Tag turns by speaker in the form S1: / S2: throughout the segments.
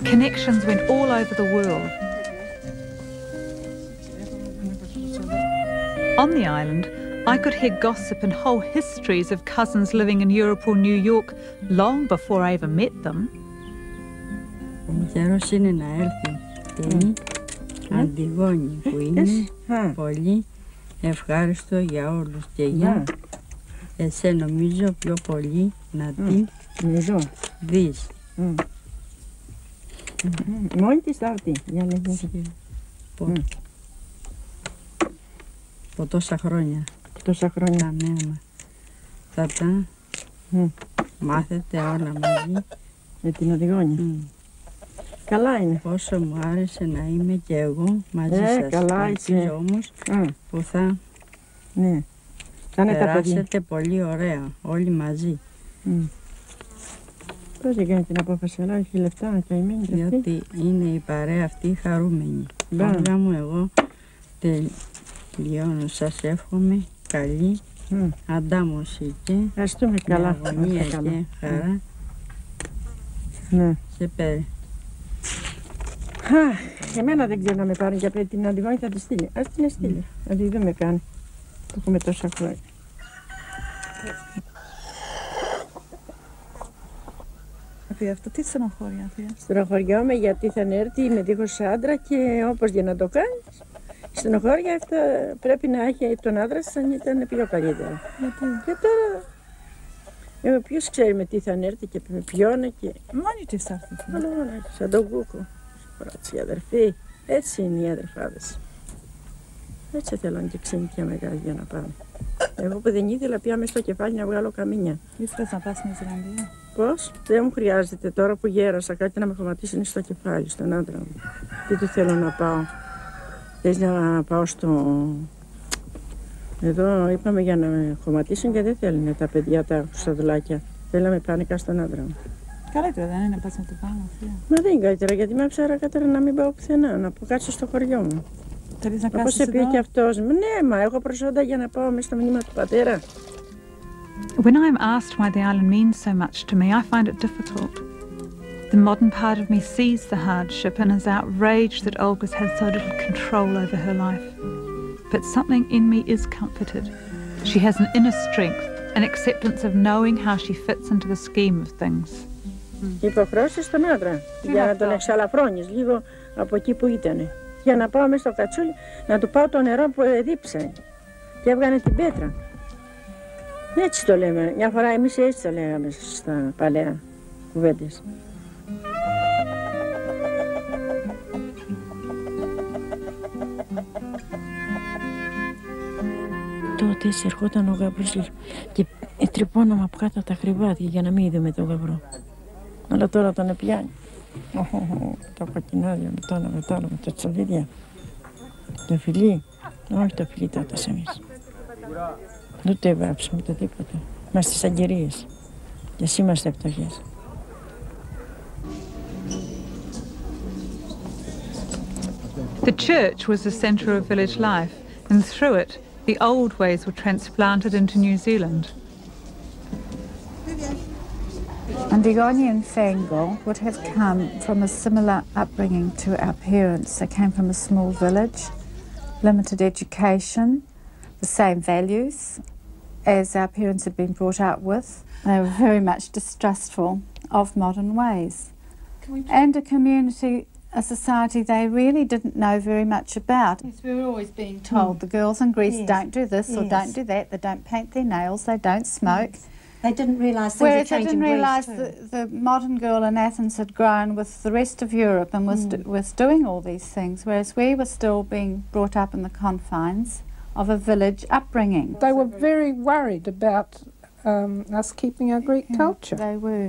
S1: Connections went all over the world. On the island, I could hear gossip and whole histories of cousins living in Europe or New York long before I ever met them.
S2: Καιρός είναι να έρθει η Αντιγόνη που είναι πολύ ευχάριστο για όλους και για εσέ νομίζω πιο πολύ να την δεις.
S3: Μόνη της θα έρθει, για να δεις.
S2: Από τόσα χρόνια.
S3: Τόσα χρόνια.
S2: Τα νέα θα τα μάθετε όλα μαζί.
S3: Με την Αντιγόνη. Καλά είναι.
S2: Πόσο μου άρεσε να είμαι και εγώ μαζί σας.
S3: Καλά είσαι.
S2: Όμως που θα περάσετε πολύ ωραία όλοι μαζί.
S3: Πώς έκανε την απόφαση, αλλά έχει λεφτά, καημένη και αυτή.
S2: Διότι είναι η παρέα αυτή χαρούμενη. Όλα μου εγώ τελειώνω. Σας εύχομαι καλή αντάμωση και αγωνία και χαρά. Σε πέρα.
S3: Εμένα δεν ξέρω να με πάρουν και από την Αντιγόνη θα τη στείλει. Ας την στείλει, να τη δούμε κάνει. Το έχουμε τόσα χρόνια.
S1: Αυτό τι στενοχώρια, Θεία?
S3: Στενοχωριόμαι γιατί θα έρθει με δίχως άντρα και όπως για να το κάνεις. Στενοχώρια αυτά πρέπει να έχει τον άντρα σαν ήταν πιο καλύτερα. Γιατί? Και τώρα ποιος ξέρει με τι θα έρθει και με ποιον και...
S1: Μόνη της θα έρθει.
S3: Μόνο, σαν τον Κούκο. Οι αδερφοί, έτσι είναι οι αδερφάδες. Έτσι θέλουν και ξενικιά μεγάλη για να πάμε. Εγώ που δεν ήθελα πια μες στο κεφάλι να βγάλω καμίνια.
S1: Ήθελες να πας στην Ισλανδία?
S3: Πώς? Δεν μου χρειάζεται τώρα που γέρασα κάτι να με χωματίσουν στο κεφάλι, στον άντρα μου. Τι του θέλω να πάω. Θες να πάω στο... Εδώ είπαμε για να με χωματίσουν και δεν θέλουν τα παιδιά τα σαδουλάκια. Θέλω να με πάνε κάτω στον άντρα μου.
S1: Καλύτερα δεν είναι να πας να το κάνω, Θεία?
S3: Μα δεν είναι καλύτερα γιατί με άφησα κατέρα να μην πάω πουθενά, να πω κάτσω στο χωριό μου.
S1: Θέλεις να
S3: κάτσεις εδώ? Όπως είπε και αυτός. Ναι, μα έχω προσόντα για να πάω μέσα στο μνήμα του πατέρα.
S1: When I am asked why the island means so much to me, I find it difficult. The modern part of me sees the hardship and is outraged that Olga's had so little control over her life. But something in me is comforted. She has an inner strength, an acceptance of knowing how she fits into the scheme of things.
S3: Υποχρώσεις στον άντρα, για να τον εξαλαφρώνεις λίγο από εκεί που ήταν. Για να πάω μέσα στο κατσούλι, να του πάω το νερό που εδίψε και έβγανε την πέτρα. Έτσι το λέμε, μια φορά εμείς έτσι το λέγαμε στα παλαιά κουβέντες. Τότε ερχόταν ο γαμπρός και τρυπώναμε από κάτω τα κρεβάτια για να μην είδαμε τον γαμπρό. Αλλά τώρα τον πιάνει. Τα κοκκινάδια με το ένα με το άλλο, με τα τσαλίδια. Το φιλί, όχι το φιλί τότε εμείς. Δεν το εβάψουμε το τίποτα. Είμαστε στις αγγερίες. Και εσύ είμαστε φτωχές.
S1: The church was the centre of village life, and through it, the old ways were transplanted into New Zealand.
S4: Antigone and Fangle would have come from a similar upbringing to our parents. They came from a small village, limited education, the same values as our parents had been brought up with. They were very much distrustful of modern ways. And a community, a society they really didn't know very much about. Yes, we were always being told the girls in Greece don't do this or don't do that, they don't paint their nails, they don't smoke.
S5: They didn't realise things
S4: Whereas
S5: had changed
S4: they didn't realise the modern girl in Athens had grown with the rest of Europe and was doing all these things, whereas we were still being brought up in the confines of a village upbringing.
S6: They were very worried about us keeping our Greek culture.
S4: They were.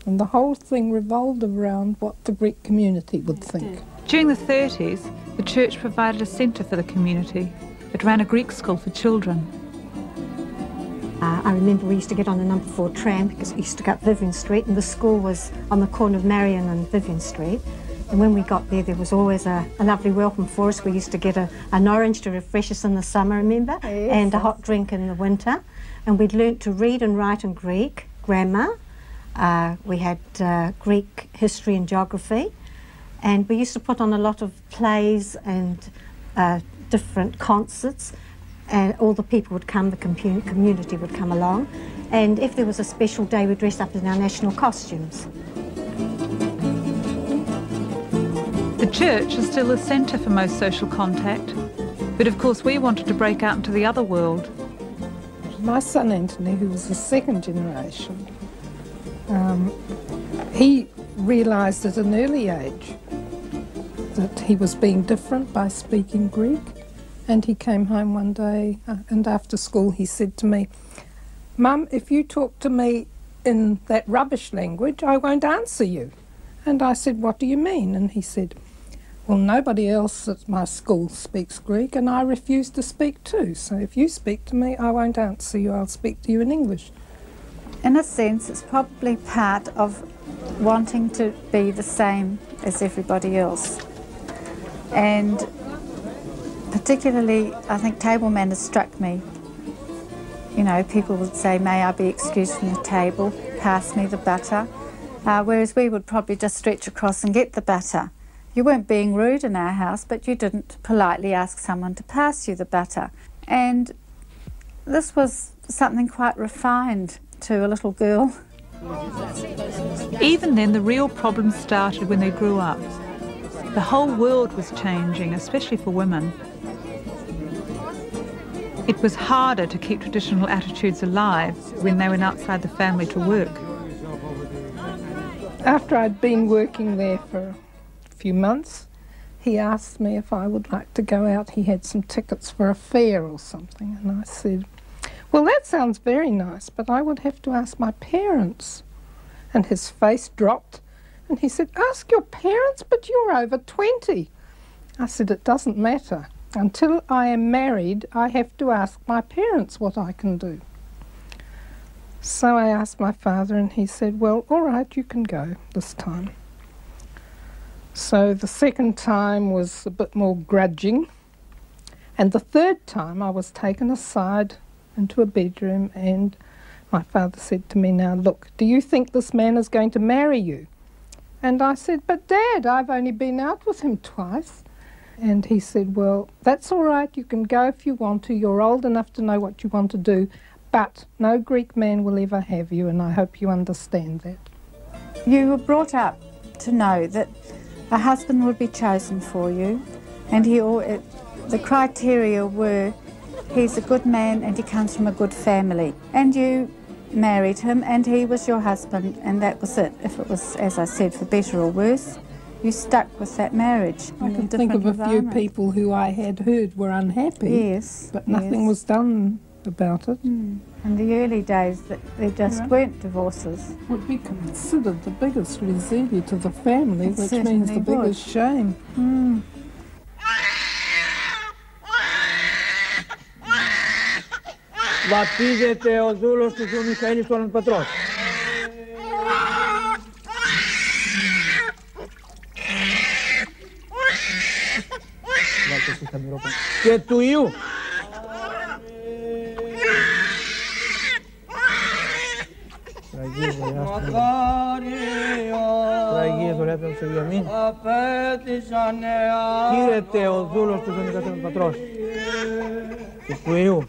S6: And the whole thing revolved around what the Greek community would think.
S1: During the 30s, the church provided a centre for the community. It ran a Greek school for children.
S5: I remember we used to get on the number 4 tram because it used to go up Vivian Street and the school was on the corner of Marion and Vivian Street. And when we got there, there was always a lovely welcome for us. We used to get an orange to refresh us in the summer, remember? Yes. And a hot drink in the winter. And we'd learnt to read and write in Greek, grammar, We had Greek history and geography, and we used to put on a lot of plays and different concerts, and all the people would come, the community would come along, and if there was a special day, we'd dress up in our national costumes.
S1: The church is still a centre for most social contact, but of course we wanted to break out into the other world.
S6: My son Anthony, who was the second generation, he realised at an early age that he was being different by speaking Greek, and he came home one day and after school he said to me, "Mum, if you talk to me in that rubbish language, I won't answer you." And I said, "What do you mean?" And he said, "Well, nobody else at my school speaks Greek and I refuse to speak too, so if you speak to me, I won't answer you, I'll speak to you in English."
S4: In a sense, it's probably part of wanting to be the same as everybody else. And particularly, I think table manners struck me. You know, people would say, "May I be excused from the table, pass me the butter," whereas we would probably just stretch across and get the butter. You weren't being rude in our house, but you didn't politely ask someone to pass you the butter. And this was something quite refined to a little girl.
S1: Even then, the real problems started when they grew up. The whole world was changing, especially for women. It was harder to keep traditional attitudes alive when they went outside the family to work.
S6: After I'd been working there for a few months, he asked me if I would like to go out. He had some tickets for a fair or something, and I said, "Well, that sounds very nice, but I would have to ask my parents." And his face dropped, and he said, "Ask your parents, but you're over 20. I said, "It doesn't matter. Until I am married, I have to ask my parents what I can do." So I asked my father, and he said, "Well, all right, you can go this time." So the second time was a bit more grudging, and the third time I was taken aside into a bedroom, and my father said to me, "Now look, do you think this man is going to marry you?" And I said, "But Dad, I've only been out with him twice." And he said, "Well, that's all right, you can go if you want to, you're old enough to know what you want to do, but no Greek man will ever have you, and I hope you understand that."
S4: You were brought up to know that a husband would be chosen for you, and the criteria were he's a good man and he comes from a good family. And you married him and he was your husband, and that was it. If it was, as I said, for better or worse, you stuck with that marriage.
S6: I can think of a few people who I had heard were unhappy,
S4: yes,
S6: but nothing was done about it.
S4: In the early days, there just weren't divorces.
S6: Would be considered the biggest resilient to the family,
S4: It
S6: which means the
S4: certainly
S6: biggest shame.
S7: Βαπτίζεται ο δούλος του Θεού Μιχαήλ στον Πατρός. Και του Ιού. Τραγίες δωρεάτων σε διαμήν. Κύρεται ο δούλος του Θεού Μιχαήλ στον Πατρός. Και του Ιού.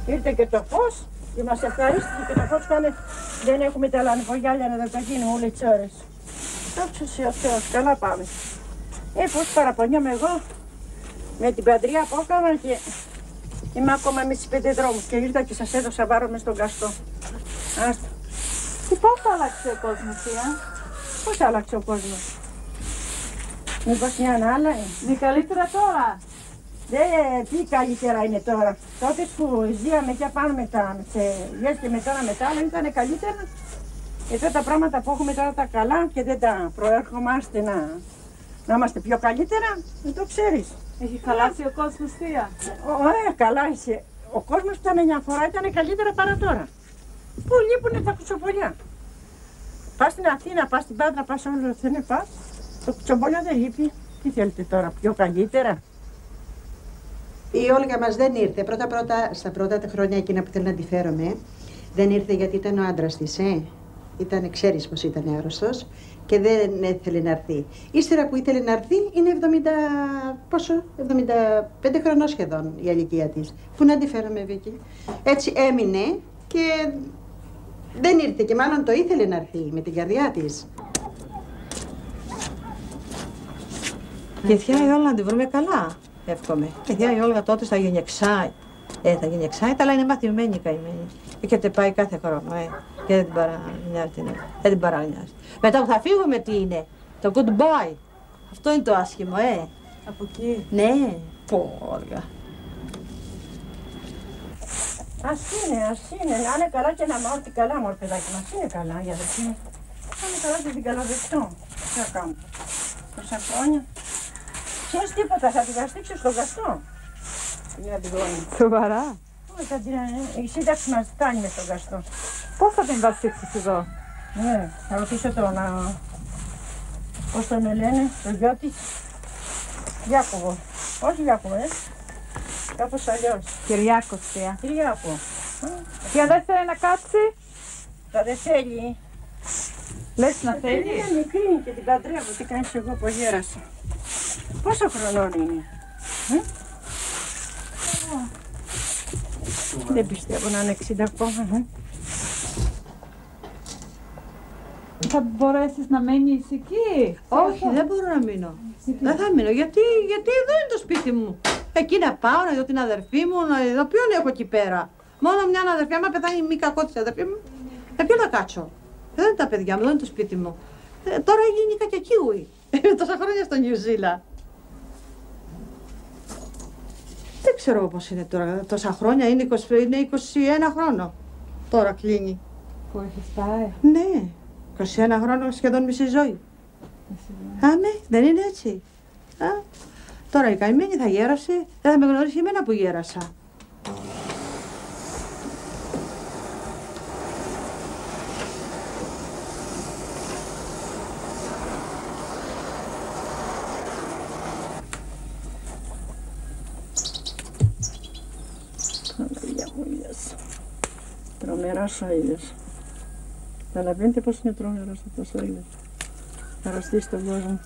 S3: Ήρθε και το φως και μας ευχαρίστησε και το φως κάνε. Δεν έχουμε τα λανφογιάλια να τα γίνουμε όλες τις ώρες. Δόξα ο Θεός, καλά πάμε. Πώς παραπονιόμαι εγώ με την πατριά που έκανα και είμαι ακόμα με τις 5 δρόμους και ήρθα και σας έδωσα βάρο μες στον καστό. Άστα.
S4: Και πώς άλλαξε ο κόσμος,
S3: Πώς άλλαξε ο κόσμος. Μήπως μια άλλα
S1: Είναι καλύτερα τώρα.
S3: τι καλύτερα είναι τώρα. Τότε που ζήσαμε και πάνω με τα γιες και μετά μετάλλα ήταν καλύτερα. Εδώ τα πράγματα που έχουμε τώρα τα καλά και δεν τα προέρχομαστε να είμαστε πιο καλύτερα, δεν το ξέρεις.
S1: Έχει χαλάσει ο κόσμος, θεία.
S3: Ωραία, καλά είσαι. Ο κόσμος ήταν μια φορά, ήταν καλύτερα παρά τώρα. Πού λείπουνε τα κουτσομπολιά. Πας στην Αθήνα, πας στην Πάτρα, πας όλο δεν πας. Το κουτσομπολιά δεν λείπει. Τι θέλετε τώρα, πιο καλύτερα.
S8: Η Όλγα μας δεν ήρθε. Στα πρώτα τα χρόνια εκείνα που θέλω να τη φέρομαι, δεν ήρθε γιατί ήταν ο άντρας της, ξέρεις πως ήταν άρρωστος και δεν ήθελε να έρθει. Ύστερα που ήθελε να έρθει είναι 75 χρονών σχεδόν η ηλικία της. Πού να τη φέρομαι, Βίκη. Έτσι έμεινε και δεν ήρθε και μάλλον το ήθελε να έρθει με την καρδιά της.
S9: Και θεία η Όλγα να τη βρούμε καλά, εύχομαι. Και θεία η Όλγα τότε θα γενιεξάει. Θα γενιεξάει, αλλά είναι μαθημένη καημένη. Και τε πάει κάθε χρόνο, και δεν την παρανοιάζει. Δεν την παρανοιάζει. Μετά που θα φύγουμε τι είναι, το goodbye. Αυτό είναι το άσχημο,
S1: Από εκεί.
S9: Ναι, πω, Όλγα.
S3: Ας είναι, να είναι καλά και να μάθει καλά, μωρ παιδάκι μας. Είναι καλά, για δεχτή. Να είναι καλά και την καλοδεχτώ. Τι θα κάνω. Τόσα χρόνια. Ξέρεις τίποτα, θα την καστήξω στον καστό. Την Αντιγόνη.
S1: Σοβαρά.
S3: Όχι, θα την... Η σύνταξη μας φτάνει με στον καστό.
S1: Πώς θα την βασίξεις εδώ.
S3: Ναι, θα ρωτήσω τον... Πώς τον λένε, τον γιο της. Γιάκωβο. Όχι Γιάκωβο, κάπως αλλιώς.
S1: Κυριάκος, θεία.
S3: Κυριάκο.
S1: Και δεν θέλει να κάτσει.
S3: Δεν θέλει.
S1: Λες να θέλει.
S3: Είναι μικρή και την παντρεύω. Τι κάνεις εγώ που γέρασα. Πόσο χρονών είναι. Δεν πιστεύω να είναι 60 ακόμα.
S1: Θα μπορέσεις να μένεις εκεί.
S9: Όχι, δεν μπορώ να μείνω. Δεν θα μείνω, γιατί εδώ είναι το σπίτι μου. Εκεί να πάω, να δω την αδερφή μου, να δω ποιον έχω εκεί πέρα. Μόνο μια αδερφή, άμα πεθάνει η μη κακό της αδερφή μου, με ποιον να κάτσω. Εδώ είναι τα παιδιά μου, εδώ είναι το σπίτι μου. Τώρα γίνει κακιακίουι. Τόσα χρόνια στο Νιου Ζήλα. Δεν ξέρω πώς είναι τώρα, τόσα χρόνια, είναι 21 χρόνο. Τώρα κλείνει.
S1: Που έχεις πάει.
S9: Ναι, 21 χρόνο σχεδόν μισή ζωή. Ναι, δεν είναι έτσι. Τώρα η καημένη θα γέρασε, δεν θα με γνωρίσει εμένα που γέρασα.
S3: Παναγία μου, είδες. Τρομεράς ο ήλιος. Καταλαβαίνετε πώς είναι τρομερός αυτός ο ήλιος. Θα αρρωστήσει τον κόσμο.